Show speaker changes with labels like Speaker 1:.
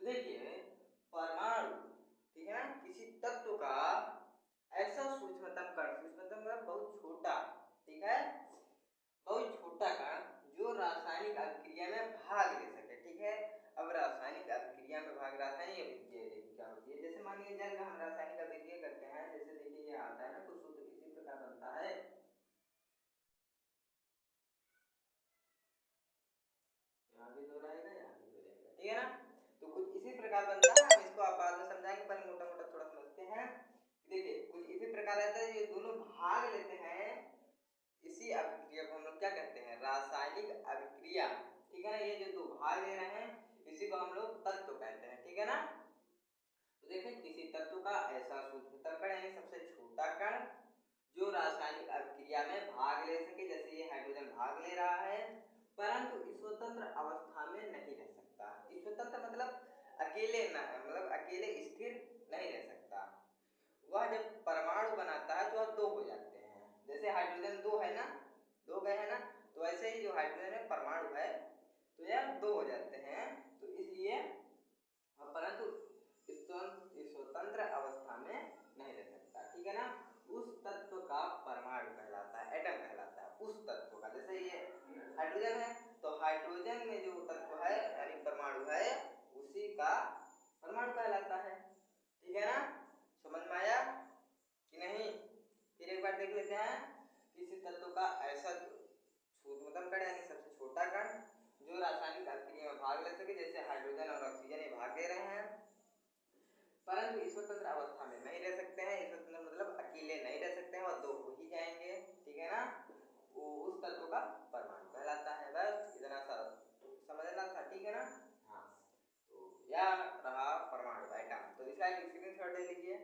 Speaker 1: देखिए परमाणु, ठीक है ना, किसी तत्व का ऐसा सूक्ष्मतम कण, सूक्ष्मतम मतलब बहुत छोटा, ठीक है, बहुत छोटा कण जो रासायनिक अभिक्रिया में भाग ले सके, ठीक है। अब रासायनिक अभिक्रिया में भाग, रासायनिक अभिक्रिया देखिए क्या होती है। जैसे मान लीजिए जल में हम रासायनिक अभिक्रिया करते हैं, जैसे देखिए ये आता है ना कुछ सूत्र इसी प्रकार बनता है, यहाँ भी दो रहेगा, यहाँ भी दो रहेगा, ठीक है ना। तो कुछ इसी प्रकार बनता है, हम इसको आप बाद में समझाएंगे, पहले मोटा मोटा थोड़ा समझते हैं। देखिए कुछ इसी प्रकार रहता है, ये दोनों भाग लेते हैं, इसी अभिक्रिया को हम लोग क्या कहते हैं, रासायनिक अभिक्रिया, ठीक है ना। ये जो दो भाग ले रहे हैं इसी को हम लोग तत्व कहते हैं, ठीक है ना। तो देखें किसी तत्व का ऐसा सूक्ष्मतम कण यानी सबसे छोटा कण जो रासायनिक अभिक्रिया में भाग ले सके, जैसे ये हाइड्रोजन भाग ले रहा है, परंतु स्वतंत्र अवस्था में नहीं रह सकता। स्वतंत्र मतलब अकेले न, मतलब अकेले स्थिर नहीं रह सकता। वह जब परमाणु बनाता है तो वह दो हो जाते हैं, जैसे हाइड्रोजन दो है ना, दो गए है ना, तो ऐसे ही जो हाइड्रोजन है परमाणु है तो यह दो हो जाते हैं। तो इसलिए परंतु स्वतंत्र अवस्था में नहीं रह सकता, ठीक है ना। उस तत्व का परमाणु कहलाता है, एटम कहलाता है उस तत्व का। जैसे ये हाइड्रोजन है तो हाइड्रोजन में जो तत्व है यानी परमाणु है उसी का परमाणु कहलाता है, ठीक है ना। समझ में आया कि नहीं? फिर एक बार देख लेते हैं, किसी तत्व का ऐसा सूक्ष्मतम कण यानी सबसे छोटा कण जो रासायनिक अभिक्रिया में भाग ले सके, जैसे हाइड्रोजन और ऑक्सीजन ये भाग ले रहे हैं, परंतु स्वतंत्र अवस्था में नहीं रह सकते हैं। स्वतंत्र मतलब अकेले नहीं रह सकते हैं, और दो हो ही जाएंगे, ठीक है ना। वो उस तत्व का परमाणु कहलाता है। बस इतना सा समझना था, ठीक है ना। हाँ, तो यह रहा परमाणु, एटम। तो इसका एक स्क्रीनशॉट ले लीजिए।